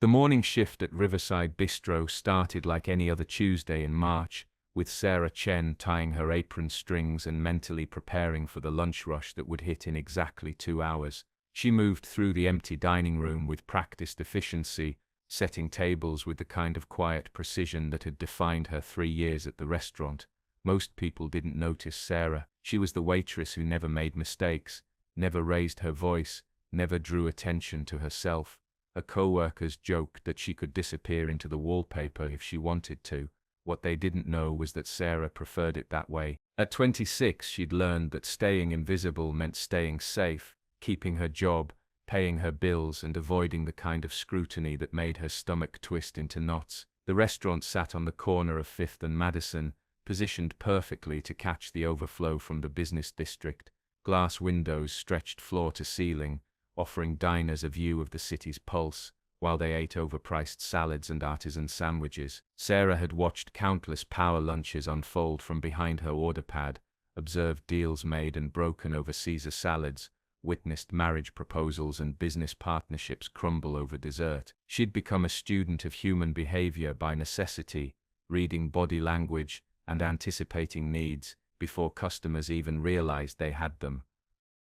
The morning shift at Riverside Bistro started like any other Tuesday in March, with Sarah Chen tying her apron strings and mentally preparing for the lunch rush that would hit in exactly 2 hours. She moved through the empty dining room with practiced efficiency, setting tables with the kind of quiet precision that had defined her 3 years at the restaurant. Most people didn't notice Sarah. She was the waitress who never made mistakes, never raised her voice, never drew attention to herself. Her co-workers joked that she could disappear into the wallpaper if she wanted to. What they didn't know was that Sarah preferred it that way. At 26, she'd learned that staying invisible meant staying safe, keeping her job, paying her bills, and avoiding the kind of scrutiny that made her stomach twist into knots. The restaurant sat on the corner of 5th and Madison, positioned perfectly to catch the overflow from the business district. Glass windows stretched floor to ceiling, offering diners a view of the city's pulse, while they ate overpriced salads and artisan sandwiches. Sarah had watched countless power lunches unfold from behind her order pad, observed deals made and broken over Caesar salads, witnessed marriage proposals and business partnerships crumble over dessert. She'd become a student of human behavior by necessity, reading body language and anticipating needs before customers even realized they had them.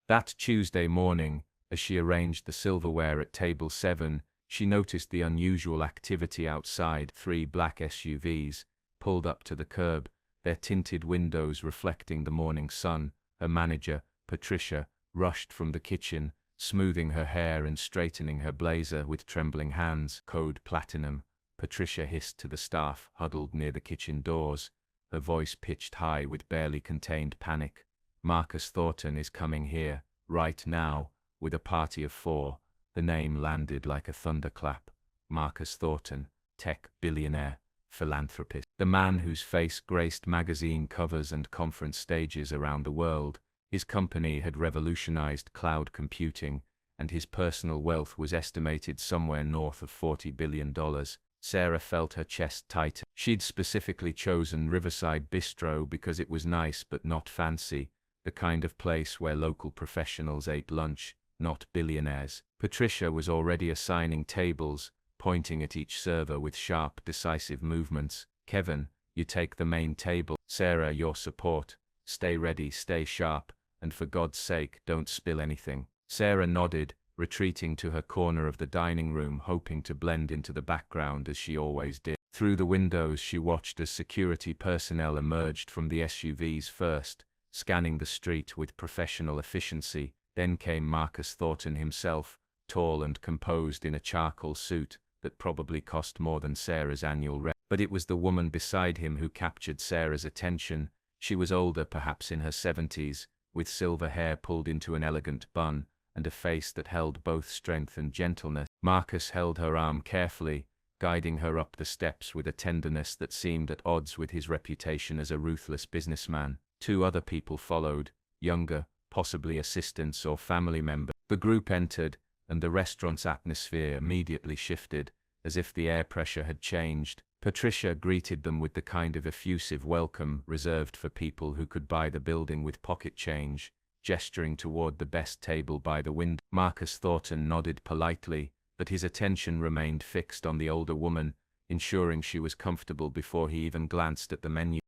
That Tuesday morning, as she arranged the silverware at table 7, she noticed the unusual activity outside. 3 black SUVs pulled up to the curb, their tinted windows reflecting the morning sun. Her manager, Patricia, rushed from the kitchen, smoothing her hair and straightening her blazer with trembling hands. "Code Platinum," Patricia hissed to the staff huddled near the kitchen doors, her voice pitched high with barely contained panic. "Marcus Thornton is coming here, right now, with a party of 4. The name landed like a thunderclap. Marcus Thornton, tech billionaire, philanthropist. The man whose face graced magazine covers and conference stages around the world. His company had revolutionized cloud computing, and his personal wealth was estimated somewhere north of $40 billion. Sarah felt her chest tighten. She'd specifically chosen Riverside Bistro because it was nice but not fancy, the kind of place where local professionals ate lunch, not billionaires. Patricia was already assigning tables, pointing at each server with sharp, decisive movements. "Kevin, you take the main table. Sarah, your support. Stay ready, stay sharp, and for God's sake, don't spill anything." Sarah nodded, retreating to her corner of the dining room, hoping to blend into the background as she always did. Through the windows she watched as security personnel emerged from the SUVs first, scanning the street with professional efficiency. Then came Marcus Thornton himself, tall and composed in a charcoal suit that probably cost more than Sarah's annual rent. But it was the woman beside him who captured Sarah's attention. She was older, perhaps in her 70s, with silver hair pulled into an elegant bun, and a face that held both strength and gentleness. Marcus held her arm carefully, guiding her up the steps with a tenderness that seemed at odds with his reputation as a ruthless businessman. 2 other people followed, younger, possibly assistants or family members. The group entered, and the restaurant's atmosphere immediately shifted, as if the air pressure had changed. Patricia greeted them with the kind of effusive welcome reserved for people who could buy the building with pocket change, gesturing toward the best table by the window. Marcus Thornton nodded politely, but his attention remained fixed on the older woman, ensuring she was comfortable before he even glanced at the menu.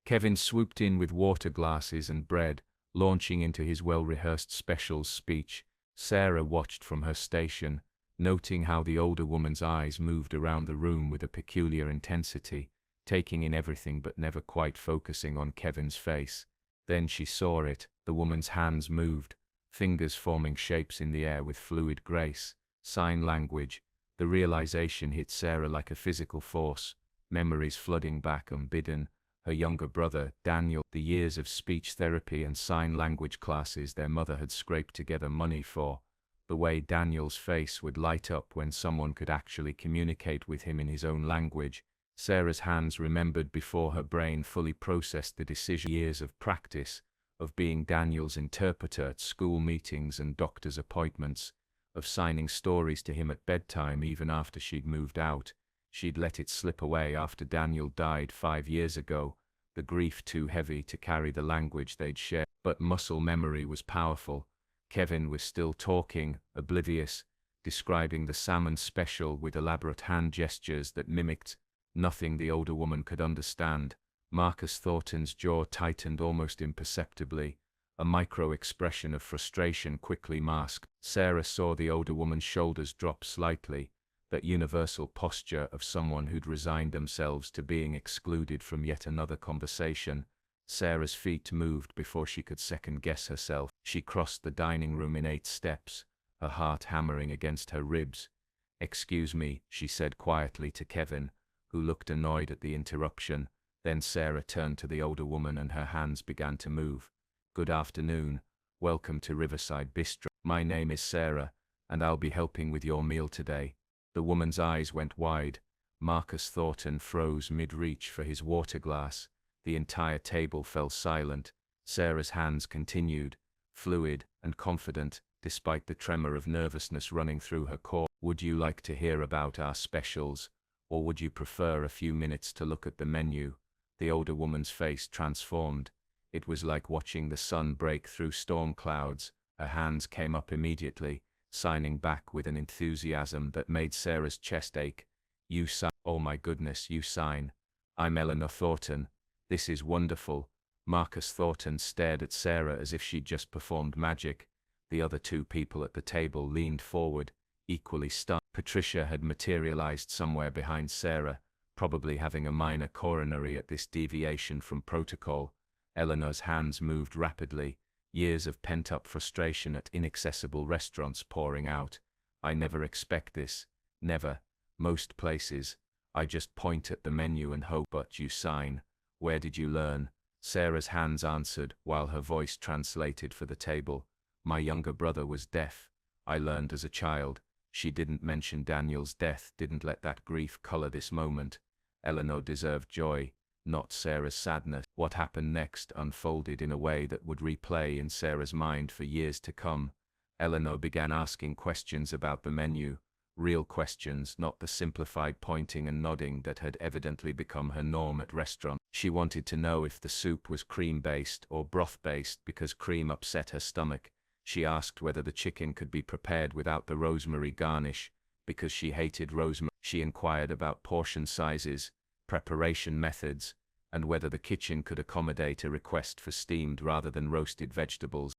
Kevin swooped in with water glasses and bread, launching into his well-rehearsed specials speech. Sarah watched from her station, noting how the older woman's eyes moved around the room with a peculiar intensity, taking in everything but never quite focusing on Kevin's face. Then she saw it. The woman's hands moved, fingers forming shapes in the air with fluid grace. Sign language. The realization hit Sarah like a physical force, memories flooding back unbidden. Her younger brother, Daniel, the years of speech therapy and sign language classes their mother had scraped together money for, the way Daniel's face would light up when someone could actually communicate with him in his own language. Sarah's hands remembered before her brain fully processed the decision. Years of practice, of being Daniel's interpreter at school meetings and doctor's appointments, of signing stories to him at bedtime even after she'd moved out. She'd let it slip away after Daniel died 5 years ago, the grief too heavy to carry the language they'd shared. But muscle memory was powerful. Kevin was still talking, oblivious, describing the salmon special with elaborate hand gestures that mimicked nothing the older woman could understand. Marcus Thornton's jaw tightened almost imperceptibly, a micro-expression of frustration quickly masked. Sarah saw the older woman's shoulders drop slightly, that universal posture of someone who'd resigned themselves to being excluded from yet another conversation. Sarah's feet moved before she could second-guess herself. She crossed the dining room in 8 steps, her heart hammering against her ribs. "Excuse me," she said quietly to Kevin, who looked annoyed at the interruption. Then Sarah turned to the older woman and her hands began to move. "Good afternoon. Welcome to Riverside Bistro. My name is Sarah, and I'll be helping with your meal today." The woman's eyes went wide. Marcus Thornton froze mid-reach for his water glass. The entire table fell silent. Sarah's hands continued, fluid and confident, despite the tremor of nervousness running through her core. "Would you like to hear about our specials, or would you prefer a few minutes to look at the menu?" The older woman's face transformed. It was like watching the sun break through storm clouds. Her hands came up immediately, signing back with an enthusiasm that made Sarah's chest ache. "You sign? Oh my goodness, you sign. I'm Eleanor Thornton. This is wonderful." Marcus Thornton stared at Sarah as if she'd just performed magic. The other 2 people at the table leaned forward, equally stunned. Patricia had materialized somewhere behind Sarah, probably having a minor coronary at this deviation from protocol. Eleanor's hands moved rapidly, years of pent-up frustration at inaccessible restaurants pouring out. "I never expect this. Never. Most places. I just point at the menu and hope." "But you sign. Where did you learn?" Sarah's hands answered, while her voice translated for the table. "My younger brother was deaf. I learned as a child." She didn't mention Daniel's death, didn't let that grief color this moment. Eleanor deserved joy, not Sarah's sadness. What happened next unfolded in a way that would replay in Sarah's mind for years to come. Eleanor began asking questions about the menu, real questions, not the simplified pointing and nodding that had evidently become her norm at restaurants. She wanted to know if the soup was cream-based or broth-based because cream upset her stomach. She asked whether the chicken could be prepared without the rosemary garnish, because she hated rosemary. She inquired about portion sizes, preparation methods, and whether the kitchen could accommodate a request for steamed rather than roasted vegetables.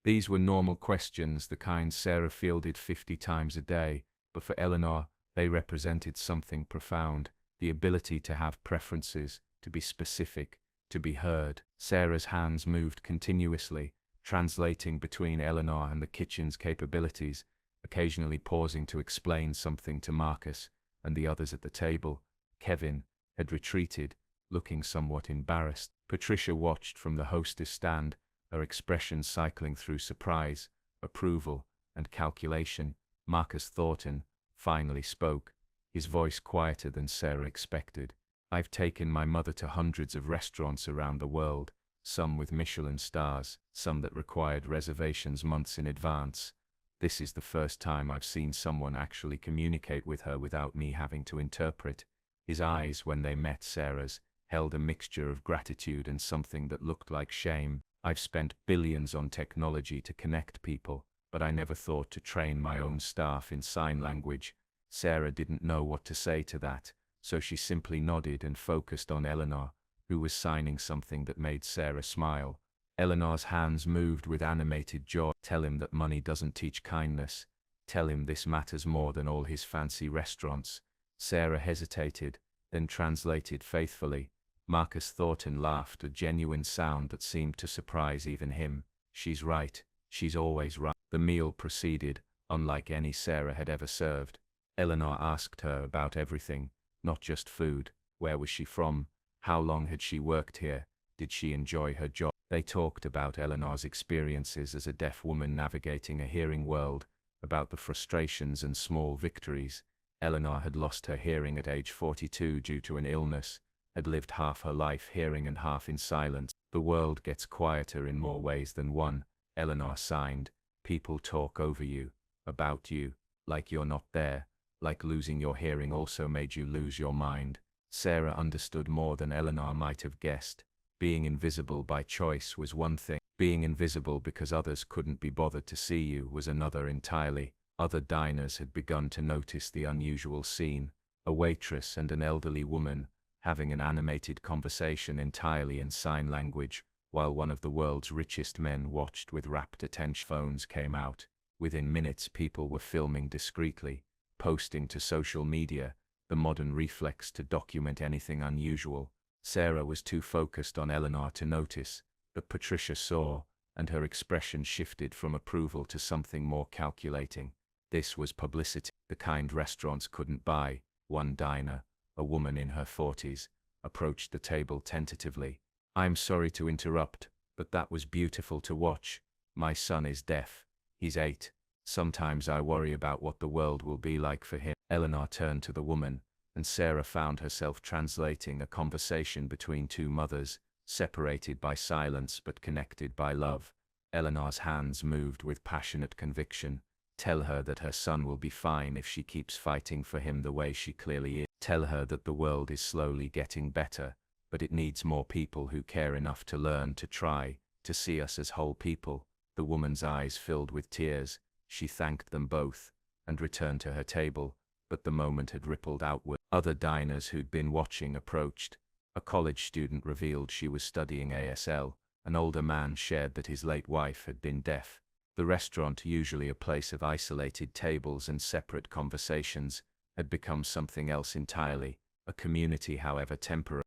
These were normal questions, the kind Sarah fielded 50 times a day, but for Eleanor, they represented something profound, the ability to have preferences, to be specific, to be heard. Sarah's hands moved continuously, translating between Eleanor and the kitchen's capabilities, occasionally pausing to explain something to Marcus and the others at the table. Kevin had retreated, looking somewhat embarrassed. Patricia watched from the hostess stand, her expression cycling through surprise, approval, and calculation. Marcus Thornton finally spoke, his voice quieter than Sarah expected. "I've taken my mother to hundreds of restaurants around the world, some with Michelin stars, some that required reservations months in advance. This is the first time I've seen someone actually communicate with her without me having to interpret." His eyes, when they met Sarah's, held a mixture of gratitude and something that looked like shame. "I've spent billions on technology to connect people, but I never thought to train my own staff in sign language." Sarah didn't know what to say to that, so she simply nodded and focused on Eleanor, who was signing something that made Sarah smile. Eleanor's hands moved with animated joy. "Tell him that money doesn't teach kindness. Tell him this matters more than all his fancy restaurants." Sarah hesitated, then translated faithfully. Marcus Thornton laughed, a genuine sound that seemed to surprise even him. "She's right. She's always right." The meal proceeded, unlike any Sarah had ever served. Eleanor asked her about everything, not just food. Where was she from? How long had she worked here? Did she enjoy her job? They talked about Eleanor's experiences as a deaf woman navigating a hearing world, about the frustrations and small victories. Eleanor had lost her hearing at age 42 due to an illness, had lived half her life hearing and half in silence. "The world gets quieter in more ways than one," Eleanor signed. "People talk over you, about you, like you're not there, like losing your hearing also made you lose your mind." Sarah understood more than Eleanor might have guessed. Being invisible by choice was one thing. Being invisible because others couldn't be bothered to see you was another entirely. Other diners had begun to notice the unusual scene, a waitress and an elderly woman having an animated conversation entirely in sign language, while one of the world's richest men watched with rapt attention. Phones came out. Within minutes, people were filming discreetly, posting to social media, the modern reflex to document anything unusual. Sarah was too focused on Eleanor to notice, but Patricia saw, and her expression shifted from approval to something more calculating. This was publicity, the kind restaurants couldn't buy. One diner, a woman in her 40s, approached the table tentatively. "I'm sorry to interrupt, but that was beautiful to watch. My son is deaf. He's 8. Sometimes I worry about what the world will be like for him." Eleanor turned to the woman, and Sarah found herself translating a conversation between two mothers, separated by silence but connected by love. Eleanor's hands moved with passionate conviction. Tell her that her son will be fine if she keeps fighting for him the way she clearly is. Tell her that the world is slowly getting better, but it needs more people who care enough to learn, to try, to see us as whole people. The woman's eyes filled with tears. She thanked them both, and returned to her table, but the moment had rippled outward. Other diners who'd been watching approached. A college student revealed she was studying ASL. An older man shared that his late wife had been deaf. The restaurant, usually a place of isolated tables and separate conversations, had become something else entirely, a community, however temporary.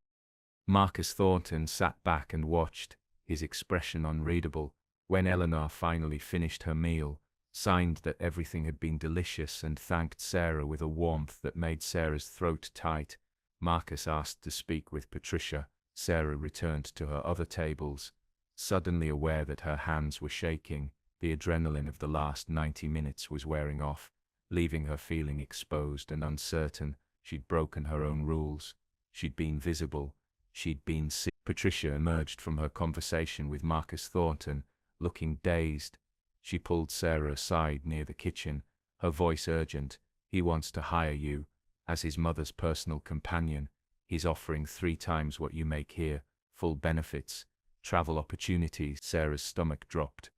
Marcus Thornton sat back and watched, his expression unreadable. When Eleanor finally finished her meal, signed that everything had been delicious, and thanked Sarah with a warmth that made Sarah's throat tight, Marcus asked to speak with Patricia. Sarah returned to her other tables, suddenly aware that her hands were shaking. The adrenaline of the last 90 minutes was wearing off, leaving her feeling exposed and uncertain. She'd broken her own rules. She'd been visible. She'd been seen. Patricia emerged from her conversation with Marcus Thornton, looking dazed. She pulled Sarah aside near the kitchen, her voice urgent. "He wants to hire you as his mother's personal companion. He's offering 3 times what you make here, full benefits, travel opportunities." Sarah's stomach dropped.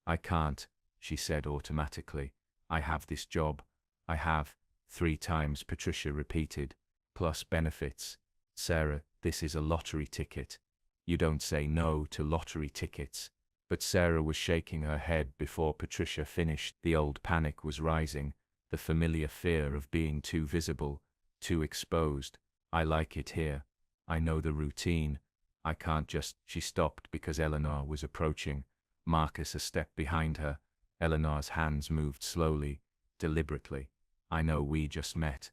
"I can't," she said automatically. "I have this job. I have." 3 times, Patricia repeated. "Plus benefits." "Sarah, this is a lottery ticket. You don't say no to lottery tickets." But Sarah was shaking her head before Patricia finished. The old panic was rising, the familiar fear of being too visible, too exposed. "I like it here. I know the routine. I can't just..." She stopped because Eleanor was approaching. Marcus a step behind her. Eleanor's hands moved slowly, deliberately. "I know we just met.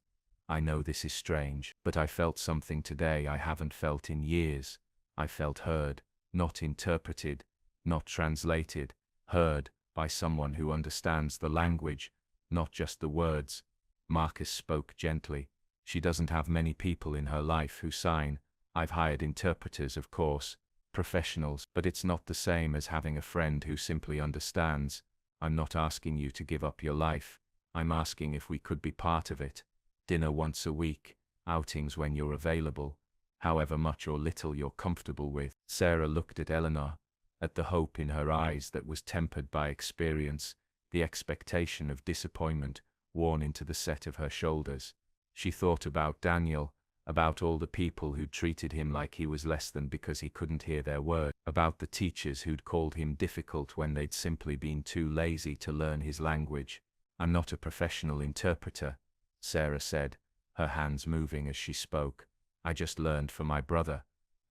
I know this is strange, but I felt something today I haven't felt in years. I felt heard, not interpreted, not translated, heard by someone who understands the language, not just the words." Marcus spoke gently. "She doesn't have many people in her life who sign. I've hired interpreters, of course, professionals, but it's not the same as having a friend who simply understands. I'm not asking you to give up your life. I'm asking if we could be part of it. Dinner once a week, outings when you're available, however much or little you're comfortable with." Sarah looked at Eleanor, at the hope in her eyes that was tempered by experience, the expectation of disappointment worn into the set of her shoulders. She thought about Daniel, about all the people who'd treated him like he was less than because he couldn't hear their words, about the teachers who'd called him difficult when they'd simply been too lazy to learn his language. "I'm not a professional interpreter," Sarah said, her hands moving as she spoke. "I just learned for my brother."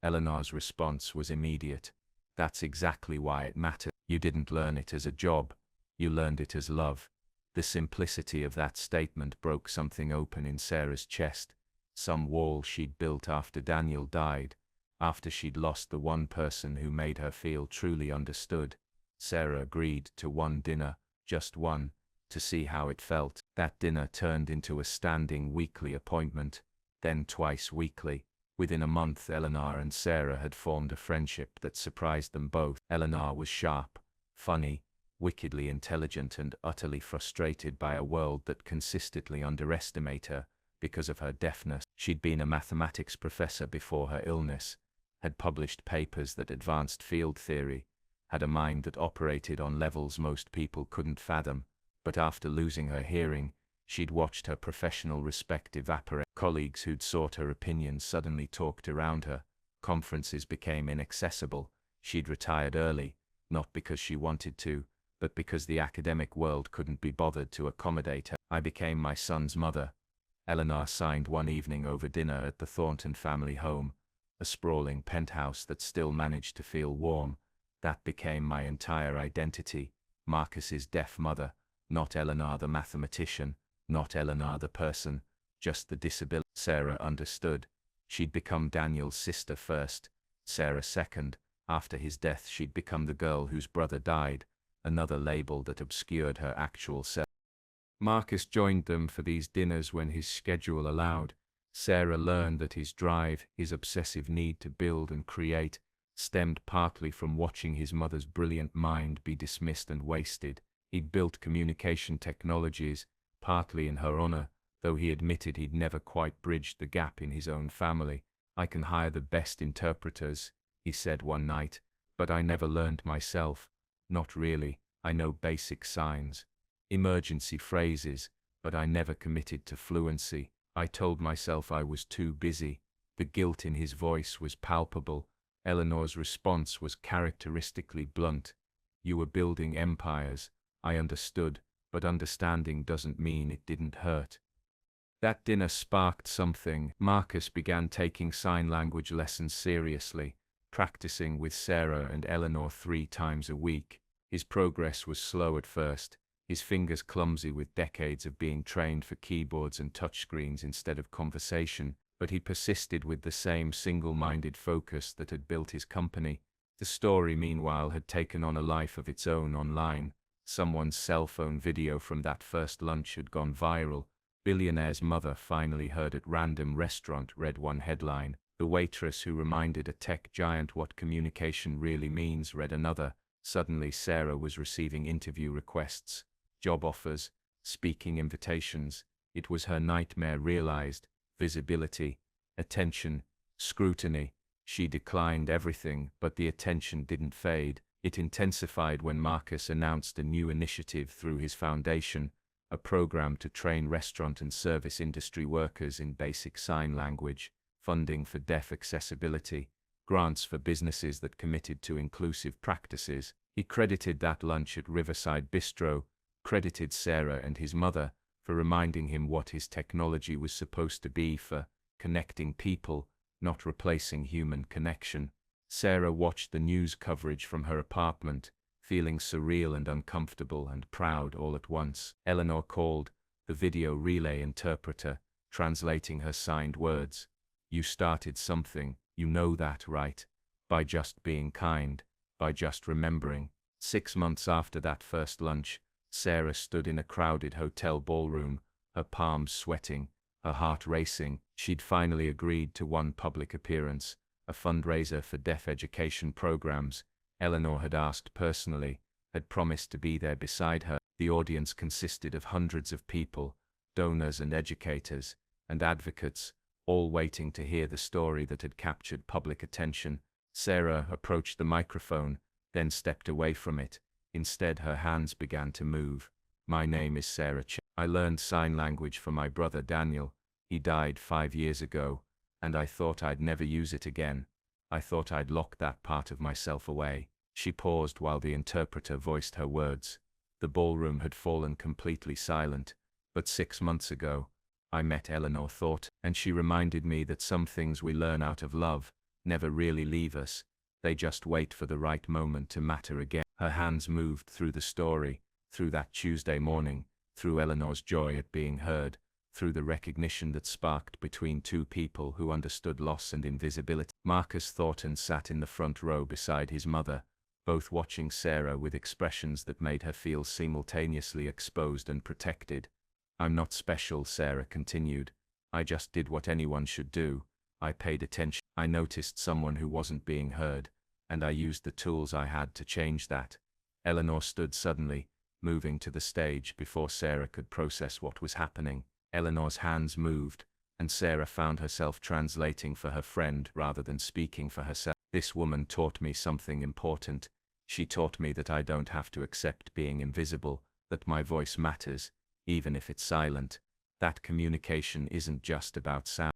Eleanor's response was immediate. "That's exactly why it mattered. You didn't learn it as a job. You learned it as love." The simplicity of that statement broke something open in Sarah's chest. Some wall she'd built after Daniel died, after she'd lost the one person who made her feel truly understood. Sarah agreed to one dinner, just one, to see how it felt. That dinner turned into a standing weekly appointment, then twice weekly. Within a month, Eleanor and Sarah had formed a friendship that surprised them both. Eleanor was sharp, funny, wickedly intelligent, and utterly frustrated by a world that consistently underestimated her because of her deafness. She'd been a mathematics professor before her illness, had published papers that advanced field theory, had a mind that operated on levels most people couldn't fathom, But after losing her hearing, she'd watched her professional respect evaporate. Colleagues who'd sought her opinion suddenly talked around her. Conferences became inaccessible. She'd retired early, not because she wanted to, but because the academic world couldn't be bothered to accommodate her. I became my son's mother. Eleanor signed one evening over dinner at the Thornton family home, a sprawling penthouse that still managed to feel warm. That became my entire identity. Marcus's deaf mother, not Eleanor the mathematician, not Eleanor the person, just the disability. Sarah understood. She'd become Daniel's sister first, Sarah second. After his death, she'd become the girl whose brother died, another label that obscured her actual self. Marcus joined them for these dinners when his schedule allowed. Sarah learned that his drive, his obsessive need to build and create, stemmed partly from watching his mother's brilliant mind be dismissed and wasted. He'd built communication technologies, partly in her honor, though he admitted he'd never quite bridged the gap in his own family. "I can hire the best interpreters," he said one night, "but I never learned myself. Not really. I know basic signs, emergency phrases, but I never committed to fluency. I told myself I was too busy." The guilt in his voice was palpable. Eleanor's response was characteristically blunt. "You were building empires." I understood, but understanding doesn't mean it didn't hurt. That dinner sparked something. Marcus began taking sign language lessons seriously, practicing with Sarah and Eleanor 3 times a week. His progress was slow at first, his fingers clumsy with decades of being trained for keyboards and touchscreens instead of conversation, but he persisted with the same single-minded focus that had built his company. The story, meanwhile, had taken on a life of its own online. Someone's cell phone video from that first lunch had gone viral. "Billionaire's mother finally heard at random restaurant," read one headline. "The waitress who reminded a tech giant what communication really means," read another. Suddenly Sarah was receiving interview requests, job offers, speaking invitations. It was her nightmare realized. Visibility, attention, scrutiny. She declined everything, but the attention didn't fade. It intensified when Marcus announced a new initiative through his foundation, a program to train restaurant and service industry workers in basic sign language, funding for deaf accessibility, grants for businesses that committed to inclusive practices. He credited that lunch at Riverside Bistro, credited Sarah and his mother for reminding him what his technology was supposed to be, for connecting people, not replacing human connection. Sarah watched the news coverage from her apartment, feeling surreal and uncomfortable and proud all at once. Eleanor called, the video relay interpreter, translating her signed words. "You started something, you know that, right? By just being kind, by just remembering." 6 months after that first lunch, Sarah stood in a crowded hotel ballroom, her palms sweating, her heart racing. She'd finally agreed to one public appearance, a fundraiser for deaf education programs. Eleanor had asked personally, had promised to be there beside her. The audience consisted of hundreds of people, donors and educators, and advocates, all waiting to hear the story that had captured public attention. Sarah approached the microphone, then stepped away from it. Instead, her hands began to move. "My name is Sarah Chen. I learned sign language for my brother Daniel. He died 5 years ago, and I thought I'd never use it again. I thought I'd locked that part of myself away." She paused while the interpreter voiced her words. The ballroom had fallen completely silent. "But 6 months ago, I met Eleanor Thornton, and she reminded me that some things we learn out of love never really leave us. They just wait for the right moment to matter again." Her hands moved through the story, through that Tuesday morning, through Eleanor's joy at being heard, through the recognition that sparked between two people who understood loss and invisibility. Marcus Thornton sat in the front row beside his mother, both watching Sarah with expressions that made her feel simultaneously exposed and protected. "I'm not special," Sarah continued. "I just did what anyone should do. I paid attention. I noticed someone who wasn't being heard, and I used the tools I had to change that." Eleanor stood suddenly, moving to the stage before Sarah could process what was happening. Eleanor's hands moved, and Sarah found herself translating for her friend rather than speaking for herself. "This woman taught me something important. She taught me that I don't have to accept being invisible. that my voice matters, even if it's silent, that communication isn't just about sound.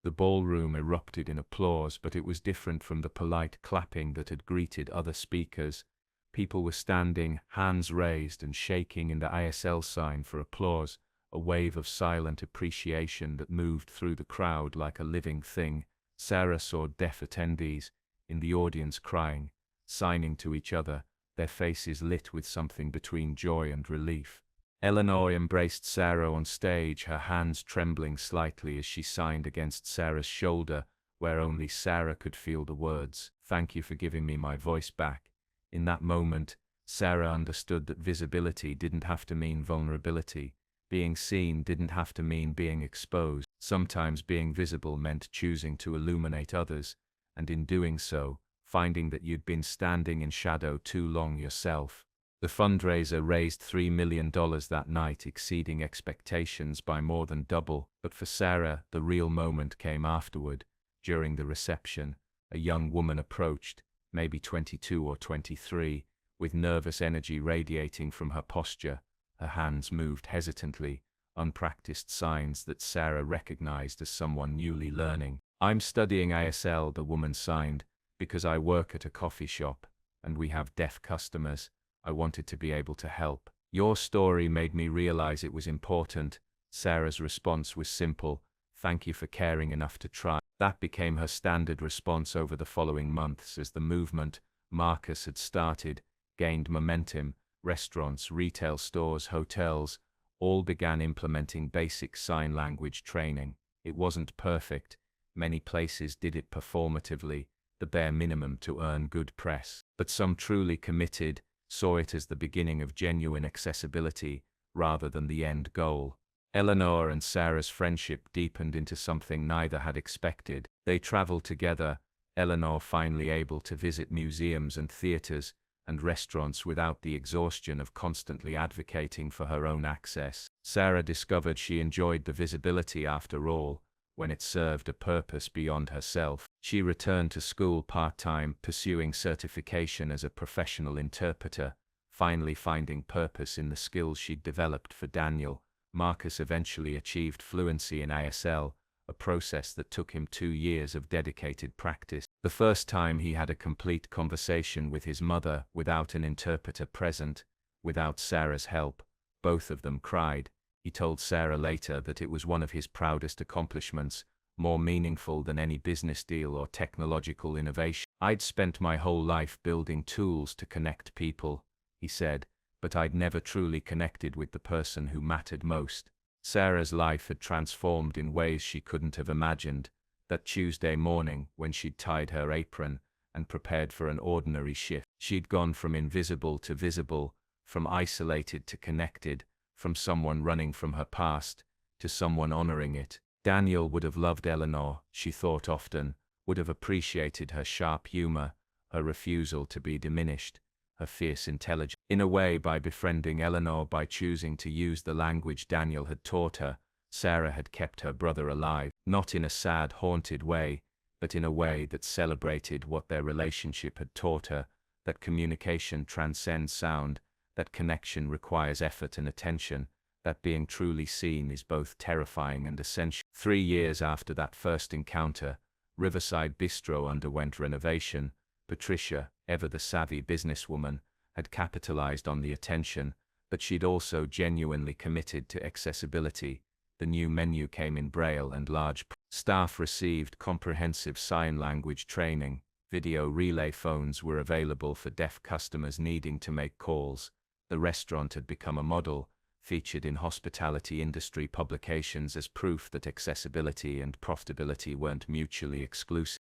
The ballroom erupted in applause, but it was different from the polite clapping that had greeted other speakers. People were standing, hands raised and shaking in the ISL sign for applause, a wave of silent appreciation that moved through the crowd like a living thing. Sarah saw deaf attendees in the audience crying, signing to each other, their faces lit with something between joy and relief. Eleanor embraced Sarah on stage, her hands trembling slightly as she signed against Sarah's shoulder, where only Sarah could feel the words, "Thank you for giving me my voice back." In that moment, Sarah understood that visibility didn't have to mean vulnerability. Being seen didn't have to mean being exposed. Sometimes being visible meant choosing to illuminate others, and in doing so, finding that you'd been standing in shadow too long yourself. The fundraiser raised $3 million that night, exceeding expectations by more than double. But for Sarah, the real moment came afterward. During the reception, a young woman approached, maybe 22 or 23, with nervous energy radiating from her posture. Her hands moved hesitantly, unpracticed signs that Sarah recognized as someone newly learning. "I'm studying ISL," the woman signed, "because I work at a coffee shop, and we have deaf customers. I wanted to be able to help." "Your story made me realize it was important." Sarah's response was simple, "Thank you for caring enough to try." That became her standard response over the following months as the movement Marcus had started gained momentum. Restaurants, retail stores, hotels, all began implementing basic sign language training. It wasn't perfect. Many places did it performatively, the bare minimum to earn good press. But some truly committed saw it as the beginning of genuine accessibility, rather than the end goal. Eleanor and Sarah's friendship deepened into something neither had expected. They traveled together, Eleanor finally able to visit museums and theaters and restaurants without the exhaustion of constantly advocating for her own access. Sarah discovered she enjoyed the visibility after all, when it served a purpose beyond herself. She returned to school part-time, pursuing certification as a professional interpreter, finally finding purpose in the skills she'd developed for Daniel. Marcus eventually achieved fluency in ISL, a process that took him 2 years of dedicated practice. The first time he had a complete conversation with his mother without an interpreter present, without Sarah's help, both of them cried. He told Sarah later that it was one of his proudest accomplishments, more meaningful than any business deal or technological innovation. "I'd spent my whole life building tools to connect people," he said, "but I'd never truly connected with the person who mattered most." Sarah's life had transformed in ways she couldn't have imagined. That Tuesday morning, when she'd tied her apron and prepared for an ordinary shift, she'd gone from invisible to visible, from isolated to connected, from someone running from her past to someone honoring it. Daniel would have loved Eleanor, she thought often, would have appreciated her sharp humor, her refusal to be diminished, her fierce intelligence. In a way, by befriending Eleanor, by choosing to use the language Daniel had taught her, Sarah had kept her brother alive, not in a sad, haunted way, but in a way that celebrated what their relationship had taught her, that communication transcends sound, that connection requires effort and attention, that being truly seen is both terrifying and essential. 3 years after that first encounter, Riverside Bistro underwent renovation. Patricia, ever the savvy businesswoman, had capitalized on the attention, but she'd also genuinely committed to accessibility. The new menu came in Braille and large. Staff received comprehensive sign language training. Video relay phones were available for deaf customers needing to make calls. The restaurant had become a model, featured in hospitality industry publications as proof that accessibility and profitability weren't mutually exclusive.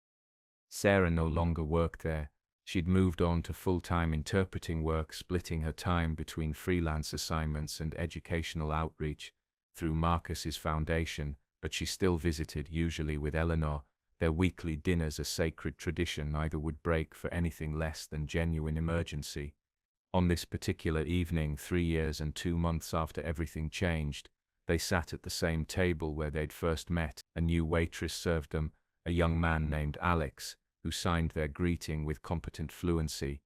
Sarah no longer worked there. She'd moved on to full-time interpreting work, splitting her time between freelance assignments and educational outreach through Marcus's foundation, but she still visited, usually with Eleanor. Their weekly dinners, a sacred tradition, neither would break for anything less than genuine emergency. On this particular evening, 3 years and 2 months after everything changed, they sat at the same table where they'd first met. A new waitress served them, a young man named Alex, who signed their greeting with competent fluency.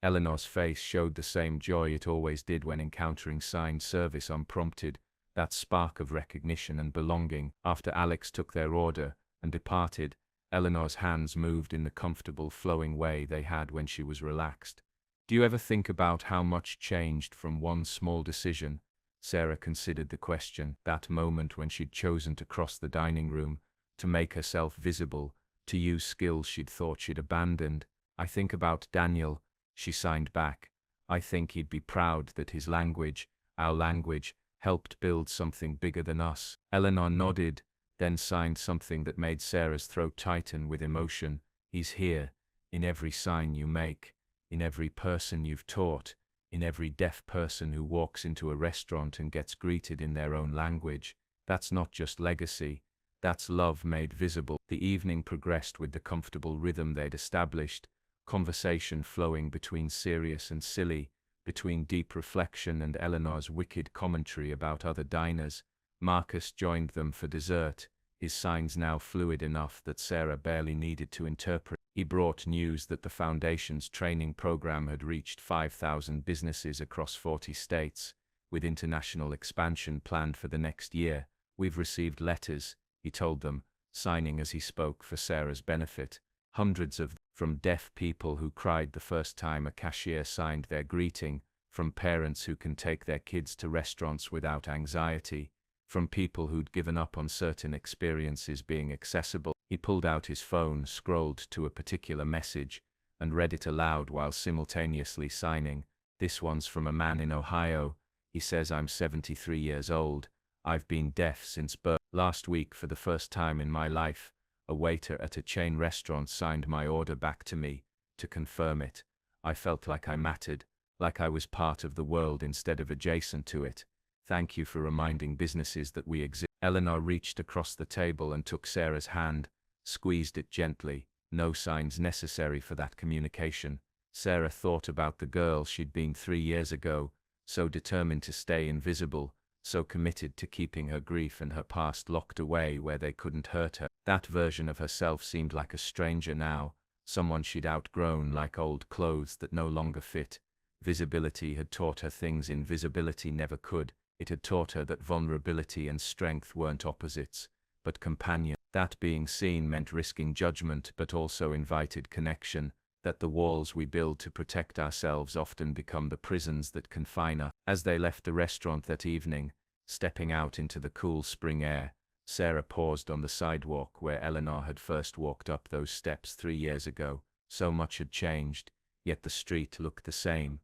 Eleanor's face showed the same joy it always did when encountering signed service unprompted, that spark of recognition and belonging. After Alex took their order and departed, Eleanor's hands moved in the comfortable, flowing way they had when she was relaxed. "Do you ever think about how much changed from one small decision?" Sarah considered the question. That moment when she'd chosen to cross the dining room, to make herself visible, to use skills she'd thought she'd abandoned. "I think about Daniel," she signed back. "I think he'd be proud that his language, our language, helped build something bigger than us." Eleanor nodded, then signed something that made Sarah's throat tighten with emotion. "He's here, in every sign you make, in every person you've taught, in every deaf person who walks into a restaurant and gets greeted in their own language. That's not just legacy, that's love made visible." The evening progressed with the comfortable rhythm they'd established, conversation flowing between serious and silly, between deep reflection and Eleanor's wicked commentary about other diners. Marcus joined them for dessert, his signs now fluid enough that Sarah barely needed to interpret. He brought news that the Foundation's training program had reached 5,000 businesses across 40 states, with international expansion planned for the next year. "We've received letters," he told them, signing as he spoke for Sarah's benefit. Hundreds of them, from deaf people who cried the first time a cashier signed their greeting, from parents who can take their kids to restaurants without anxiety, from people who'd given up on certain experiences being accessible. He pulled out his phone, scrolled to a particular message, and read it aloud while simultaneously signing. "This one's from a man in Ohio. He says I'm 73 years old. I've been deaf since birth. Last week, for the first time in my life, a waiter at a chain restaurant signed my order back to me, to confirm it. I felt like I mattered, like I was part of the world instead of adjacent to it. Thank you for reminding businesses that we exist." Eleanor reached across the table and took Sarah's hand, squeezed it gently. No signs necessary for that communication. Sarah thought about the girl she'd been 3 years ago, so determined to stay invisible, so committed to keeping her grief and her past locked away where they couldn't hurt her. That version of herself seemed like a stranger now, someone she'd outgrown, like old clothes that no longer fit. Visibility had taught her things invisibility never could. It had taught her that vulnerability and strength weren't opposites, but companions. That being seen meant risking judgment but also invited connection, that the walls we build to protect ourselves often become the prisons that confine us. As they left the restaurant that evening, stepping out into the cool spring air, Sarah paused on the sidewalk where Eleanor had first walked up those steps 3 years ago. So much had changed, yet the street looked the same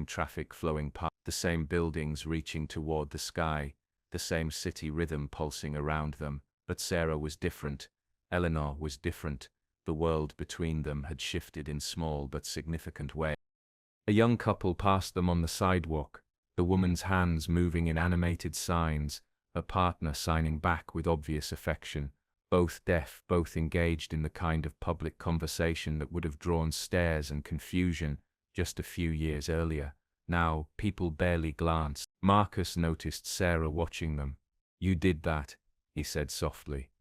traffic flowing past, the same buildings reaching toward the sky, the same city rhythm pulsing around them. But Sarah was different. Eleanor was different. The world between them had shifted in small but significant ways. A young couple passed them on the sidewalk, the woman's hands moving in animated signs, her partner signing back with obvious affection. Both deaf, both engaged in the kind of public conversation that would have drawn stares and confusion just a few years earlier. Now, people barely glanced. Marcus noticed Sarah watching them. "You did that," he said softly.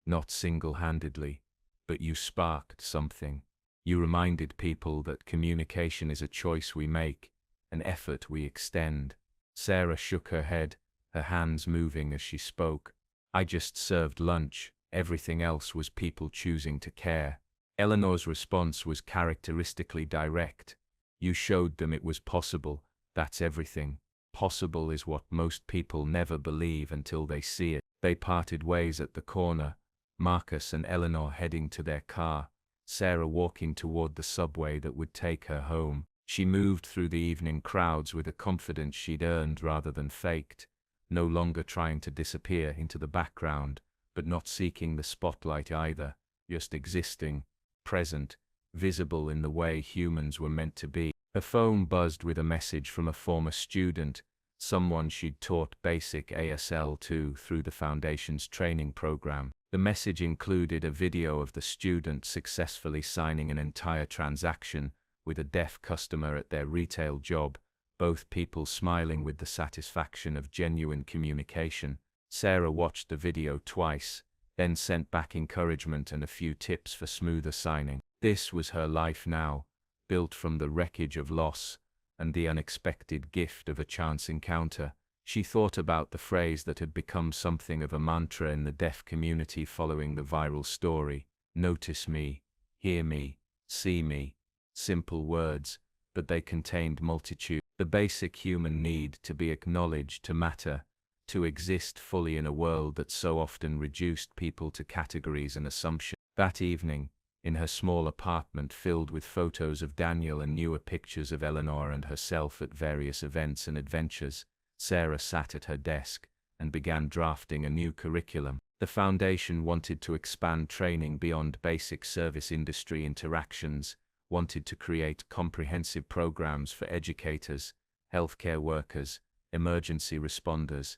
"Not single-handedly, but you sparked something. You reminded people that communication is a choice we make, an effort we extend." Sarah shook her head, her hands moving as she spoke. "I just served lunch. Everything else was people choosing to care." Eleanor's response was characteristically direct. "You showed them it was possible. That's everything. Possible is what most people never believe until they see it." They parted ways at the corner, Marcus and Eleanor heading to their car, Sarah walking toward the subway that would take her home. She moved through the evening crowds with a confidence she'd earned rather than faked, no longer trying to disappear into the background, but not seeking the spotlight either, just existing, present, visible in the way humans were meant to be. Her phone buzzed with a message from a former student, someone she'd taught basic ASL to through the Foundation's training program. The message included a video of the student successfully signing an entire transaction with a deaf customer at their retail job, both people smiling with the satisfaction of genuine communication. Sarah watched the video twice, then sent back encouragement and a few tips for smoother signing. This was her life now, built from the wreckage of loss and the unexpected gift of a chance encounter. She thought about the phrase that had become something of a mantra in the deaf community following the viral story: "Notice me, hear me, see me." Simple words, but they contained multitude. The basic human need to be acknowledged, to matter, to exist fully in a world that so often reduced people to categories and assumptions. That evening, in her small apartment filled with photos of Daniel and newer pictures of Eleanor and herself at various events and adventures, Sarah sat at her desk and began drafting a new curriculum. The foundation wanted to expand training beyond basic service industry interactions, wanted to create comprehensive programs for educators, healthcare workers, emergency responders.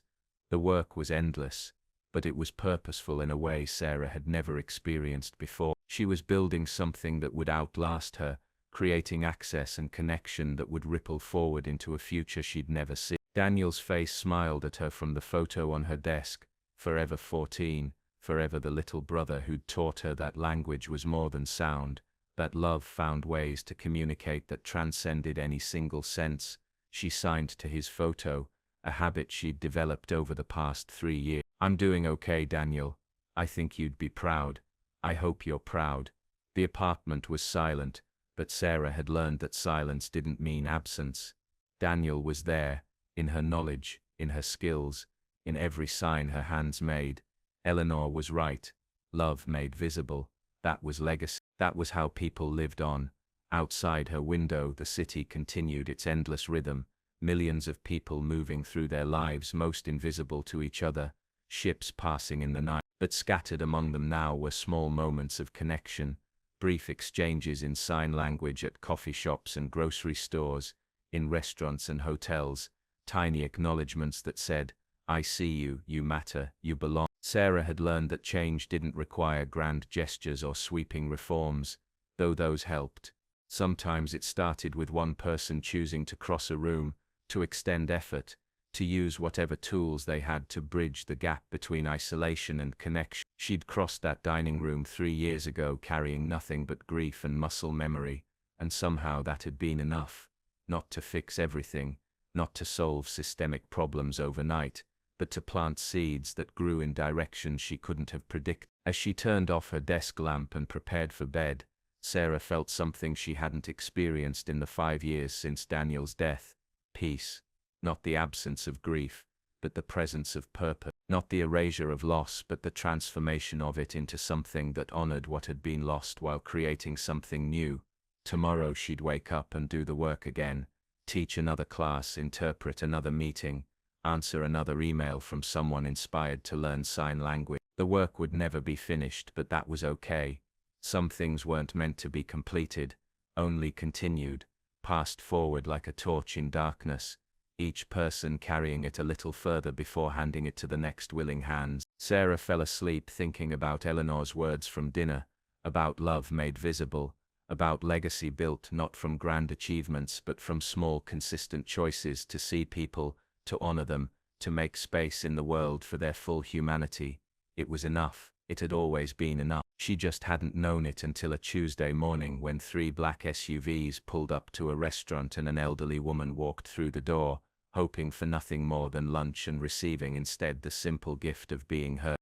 The work was endless, but it was purposeful in a way Sarah had never experienced before. She was building something that would outlast her, creating access and connection that would ripple forward into a future she'd never see. Daniel's face smiled at her from the photo on her desk. Forever 14, forever the little brother who'd taught her that language was more than sound, that love found ways to communicate that transcended any single sense. She signed to his photo, a habit she'd developed over the past 3 years. "I'm doing okay, Daniel. I think you'd be proud. I hope you're proud." The apartment was silent, but Sarah had learned that silence didn't mean absence. Daniel was there, in her knowledge, in her skills, in every sign her hands made. Eleanor was right. Love made visible. That was legacy. That was how people lived on. Outside her window, the city continued its endless rhythm, millions of people moving through their lives most invisible to each other, ships passing in the night. But scattered among them now were small moments of connection, brief exchanges in sign language at coffee shops and grocery stores, in restaurants and hotels, tiny acknowledgments that said, "I see you, you matter, you belong." Sarah had learned that change didn't require grand gestures or sweeping reforms, though those helped. Sometimes it started with one person choosing to cross a room, to extend effort, to use whatever tools they had to bridge the gap between isolation and connection. She'd crossed that dining room 3 years ago carrying nothing but grief and muscle memory, and somehow that had been enough. Not to fix everything, not to solve systemic problems overnight, but to plant seeds that grew in directions she couldn't have predicted. As she turned off her desk lamp and prepared for bed, Sarah felt something she hadn't experienced in the 5 years since Daniel's death: peace. Not the absence of grief, but the presence of purpose. Not the erasure of loss, but the transformation of it into something that honored what had been lost while creating something new. Tomorrow she'd wake up and do the work again, teach another class, interpret another meeting, answer another email from someone inspired to learn sign language. The work would never be finished, but that was okay. Some things weren't meant to be completed, only continued, passed forward like a torch in darkness, each person carrying it a little further before handing it to the next willing hands. Sarah fell asleep thinking about Eleanor's words from dinner, about love made visible, about legacy built not from grand achievements but from small consistent choices to see people, to honor them, to make space in the world for their full humanity. It was enough. It had always been enough. She just hadn't known it until a Tuesday morning when 3 black SUVs pulled up to a restaurant and an elderly woman walked through the door, hoping for nothing more than lunch and receiving instead the simple gift of being heard.